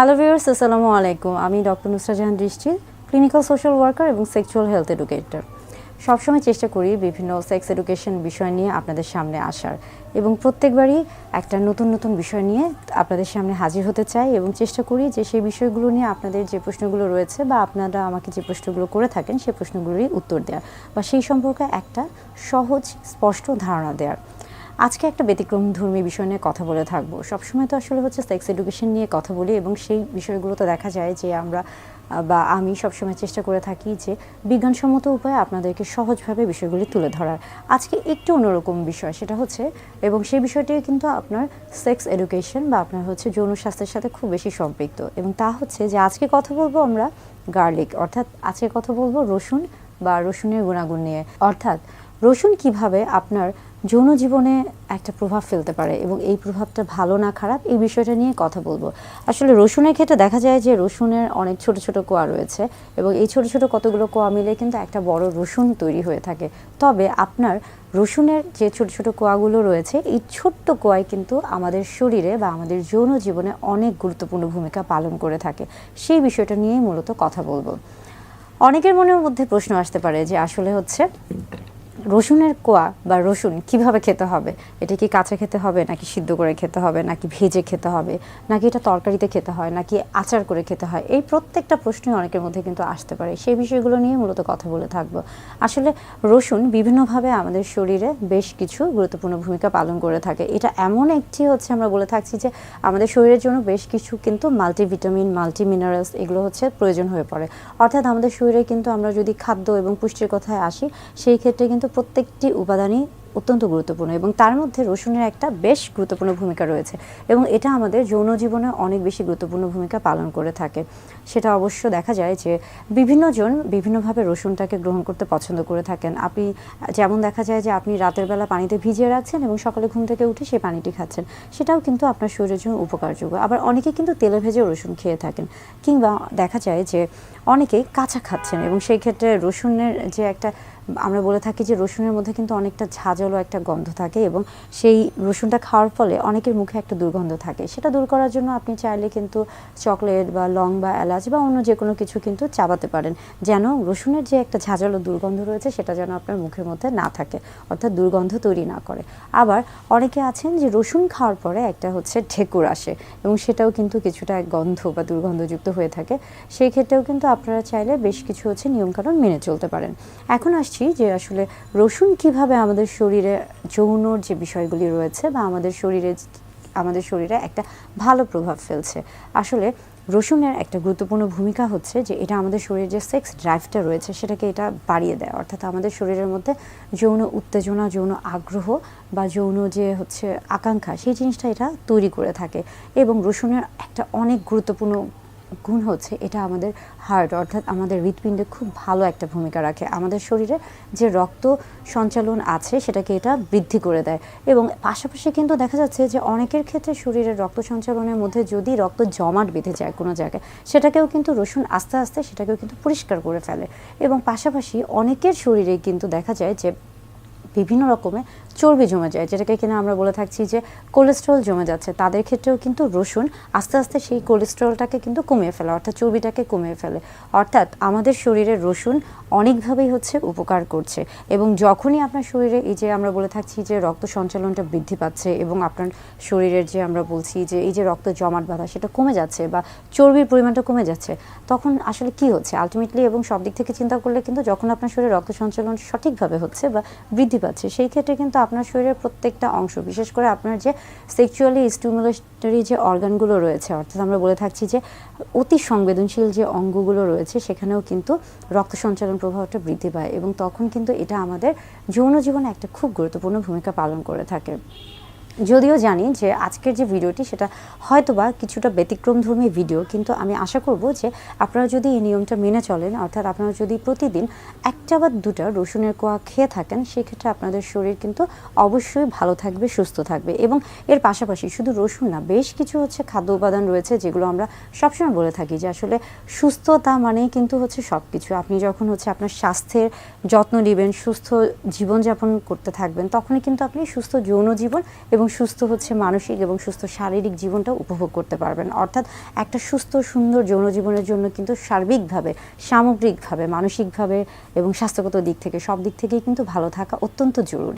Hello viewers, আসসালামু আলাইকুম। আমি ডক্টর নুসরাত জাহান দৃষ্টি, ক্লিনিক্যাল সোশ্যাল ওয়ার্কার এবং সেক্সুয়াল হেলথ এডুকেটর। সবসময় চেষ্টা করি বিভিন্ন সেক্স এডুকেশন বিষয় নিয়ে আপনাদের সামনে আসার এবং প্রত্যেকবারই একটা নতুন নতুন বিষয় নিয়ে আপনাদের সামনে হাজির হতে চাই এবং চেষ্টা করি যে সেই বিষয়গুলো নিয়ে আপনাদের যে প্রশ্নগুলো রয়েছে বা আপনারা আমাকে যে প্রশ্নগুলো করে থাকেন সেই প্রশ্নগুলোরই উত্তর দেওয়ার বা সেই সম্পর্কে একটা সহজ স্পষ্ট ধারণা দেওয়ার। আজকে একটা ব্যতিক্রমধর্মী বিষয় নিয়ে কথা বলে থাকবো। সবসময় তো আসলে সেক্স এডুকেশন নিয়ে কথা বলি এবং সেই বিষয়গুলোতে দেখা যায় যে আমরা বা আমি সবসময় চেষ্টা করে থাকি যে বিজ্ঞানসম্মত উপায়ে আপনাদেরকে সহজভাবে বিষয়গুলি তুলে ধরার। আজকে একটু অন্যরকম বিষয়, সেটা এবং সেই বিষয়টি কিন্তু আপনার সেক্স এডুকেশন বা আপনার যৌন স্বাস্থ্যের সাথে খুব বেশি সম্পৃক্ত এবং তা যে আজকে কথা বলবো আমরা গার্লিক, অর্থাৎ আজকে কথা বলবো রসুন বা রসুনের গুণাগুণ নিয়ে, অর্থাৎ রসুন কিভাবে আপনার যৌন জীবনে একটা প্রভাব ফেলতে পারে এবং এই প্রভাবটা ভালো না খারাপ এই বিষয়টা নিয়ে কথা বলবো। আসলে রসুনের ক্ষেত্রে দেখা যায় যে রসুনের অনেক ছোট ছোট কোয়া রয়েছে এবং এই ছোট ছোট কতগুলো কোয়া মিলে কিন্তু একটা বড় রসুন তৈরি হয়ে থাকে। তবে আপনার রসুনের যে ছোট ছোট কোয়াগুলো রয়েছে এই ছোট্ট কোয়াই কিন্তু আমাদের শরীরে বা আমাদের যৌন জীবনে অনেক গুরুত্বপূর্ণ ভূমিকা পালন করে থাকে। সেই বিষয়টা নিয়েই মূলত কথা বলবো। অনেকের মনের মধ্যে প্রশ্ন আসতে পারে যে আসলে রসুনের কোয়া বা রসুন কিভাবে খেতে হবে, এটা কি কাঁচা খেতে হবে নাকি সিদ্ধ করে খেতে হবে নাকি ভেজে খেতে হবে নাকি এটা তরকারিতে খেতে হয় নাকি আচার করে খেতে হয়, এই প্রত্যেকটা প্রশ্নই অনেকের মধ্যে কিন্তু আসতে পারে। সেই বিষয়গুলো নিয়ে মূলত কথা বলে থাকবো। আসলে রসুন বিভিন্নভাবে আমাদের শরীরে বেশ কিছু গুরুত্বপূর্ণ ভূমিকা পালন করে থাকে। এটা এমন একটি আমরা বলে থাকছি যে আমাদের শরীরের জন্য বেশ কিছু কিন্তু মাল্টিভিটামিন, মাল্টি মিনারেলস এগুলো প্রয়োজন হয়ে পড়ে। অর্থাৎ আমাদের শরীরে কিন্তু আমরা যদি খাদ্য এবং পুষ্টির কথায় আসি সেই ক্ষেত্রে কিন্তু প্রত্যেকটি উপাদানই অত্যন্ত গুরুত্বপূর্ণ এবং তার মধ্যে রসুনের একটা বেশ গুরুত্বপূর্ণ ভূমিকা রয়েছে এবং এটা আমাদের যৌন জীবনে অনেক বেশি গুরুত্বপূর্ণ ভূমিকা পালন করে থাকে। সেটা অবশ্য দেখা যায় যে বিভিন্নজন বিভিন্নভাবে রসুনটাকে গ্রহণ করতে পছন্দ করে থাকেন। আপনি যেমন দেখা যায় যে আপনি রাতের বেলা পানিতে ভিজিয়ে রাখছেন এবং সকালে ঘুম থেকে উঠে সেই পানিটি খাচ্ছেন, সেটাও কিন্তু আপনার শরীরের জন্য উপকারযোগ্য। আবার অনেকে কিন্তু তেলে ভেজে রসুন খেয়ে থাকেন, কিংবা দেখা যায় যে অনেকেই কাঁচা খাচ্ছেন এবং সেই ক্ষেত্রে রসুনের যে একটা আমরা বলে থাকি যে রসুনের মধ্যে কিন্তু অনেকটা ঝাঁঝালো একটা গন্ধ থাকে এবং সেই রসুনটা খাওয়ার ফলে অনেকের মুখে একটা দুর্গন্ধ থাকে। সেটা দূর করার জন্য আপনি চাইলে কিন্তু চকলেট বা লং বা এলাচ বা অন্য যে কোনো কিছু কিন্তু চাবাতে পারেন, যেন রসুনের যে একটা ঝাঁঝালো দুর্গন্ধ রয়েছে সেটা যেন আপনার মুখের মধ্যে না থাকে, অর্থাৎ দুর্গন্ধ তৈরি না করে। আবার অনেকে আছেন যে রসুন খাওয়ার পরে একটা ঢেকুর আসে এবং সেটাও কিন্তু কিছুটা গন্ধ বা দুর্গন্ধযুক্ত হয়ে থাকে। সেই ক্ষেত্রেও কিন্তু আপনারা চাইলে বেশ কিছু নিয়মকানুন মেনে চলতে পারেন। এখন আসছি যে আসলে রসুন কিভাবে আমাদের শরীরে যৌনর যে বিষয়গুলি রয়েছে বা আমাদের শরীরে একটা ভালো প্রভাব ফেলছে। আসলে রসুনের একটা গুরুত্বপূর্ণ ভূমিকা যে এটা আমাদের শরীরের যে সেক্স ড্রাইভটা রয়েছে সেটাকে এটা বাড়িয়ে দেয়, অর্থাৎ আমাদের শরীরের মধ্যে যৌন উত্তেজনা, যৌন আগ্রহ বা যৌন যে আকাঙ্ক্ষা সেই জিনিসটা এটা তৈরি করে থাকে। এবং রসুনের একটা অনেক গুরুত্বপূর্ণ গুণ এটা আমাদের হার্ট, অর্থাৎ আমাদের হৃৎপিণ্ডে খুব ভালো একটা ভূমিকা রাখে। আমাদের শরীরে যে রক্ত সঞ্চালন আছে সেটাকে এটা বৃদ্ধি করে দেয় এবং পাশাপাশি কিন্তু দেখা যাচ্ছে যে অনেকের ক্ষেত্রে শরীরের রক্ত সঞ্চালনের মধ্যে যদি রক্ত জমাট বেঁধে যায় কোনো জায়গায়, সেটাকেও কিন্তু রসুন আস্তে আস্তে সেটাকেও কিন্তু পরিষ্কার করে ফেলে। এবং পাশাপাশি অনেকের শরীরে কিন্তু দেখা যায় যে বিভিন্ন রকমের চর্বি জমে যায়, যেটাকে কিনা আমরা বলে থাকছি যে কোলেস্ট্রল জমে যাচ্ছে, তাদের ক্ষেত্রেও কিন্তু রসুন আস্তে আস্তে সেই কোলেস্ট্রলটাকে কিন্তু কমিয়ে ফেলে, অর্থাৎ চর্বিটাকে কমিয়ে ফেলে। অর্থাৎ আমাদের শরীরে রসুন অনেকভাবেই উপকার করছে। এবং যখনই আপনার শরীরে এই যে আমরা বলে থাকছি যে রক্ত সঞ্চালনটা বৃদ্ধি পাচ্ছে এবং আপনার শরীরের যে আমরা বলছি যে এই যে রক্ত জমাট বাঁধা সেটা কমে যাচ্ছে বা চর্বির পরিমাণটা কমে যাচ্ছে, তখন আসলে কি আলটিমেটলি এবং সব দিক থেকে চিন্তা করলে কিন্তু যখন আপনার শরীরে রক্ত সঞ্চালন সঠিকভাবে বা বৃদ্ধি পাচ্ছে, সেই ক্ষেত্রে কিন্তু আপনার শরীরের প্রত্যেকটা অংশ, বিশেষ করে আপনার যে সেক্সুয়ালি স্টিমুলেটরি যে অর্গানগুলো রয়েছে, অর্থাৎ আমরা বলে থাকছি যে অতি সংবেদনশীল যে অঙ্গগুলো রয়েছে, সেখানেও কিন্তু রক্ত সঞ্চালন প্রভাবটা বৃদ্ধি পায় এবং তখন কিন্তু এটা আমাদের যৌন জীবনে একটা খুব গুরুত্বপূর্ণ ভূমিকা পালন করে থাকে। যদিও জানি যে আজকের যে ভিডিওটি সেটা হয়তোবা কিছুটা ব্যতিক্রমধর্মী ভিডিও, কিন্তু আমি আশা করব যে আপনারা যদি এই নিয়মটা মেনে চলেন, অর্থাৎ আপনারা যদি প্রতিদিন একটা বা দুটা রসুনের কোয়া খেয়ে থাকেন, সেক্ষেত্রে আপনাদের শরীর কিন্তু অবশ্যই ভালো থাকবে, সুস্থ থাকবে। এবং এর পাশাপাশি শুধু রসুন না, বেশ কিছু খাদ্য উপাদান রয়েছে যেগুলো আমরা সবসময় বলে থাকি যে আসলে সুস্থতা মানেই কিন্তু সব কিছু। আপনি যখন আপনার স্বাস্থ্যের যত্ন নেবেন, সুস্থ জীবনযাপন করতে থাকবেন, তখনই কিন্তু আপনি সুস্থ যৌন জীবন এবং সুস্থ হচ্ছে মানসিক এবং সুস্থ শারীরিক জীবনটা উপভোগ করতে পারবেন। অর্থাৎ একটা সুস্থ সুন্দর যৌন জীবনের জন্য কিন্তু সার্বিকভাবে, সামগ্রিকভাবে, মানসিকভাবে এবং স্বাস্থ্যগত দিক থেকে সব দিক থেকেই কিন্তু ভালো থাকা অত্যন্ত জরুরি।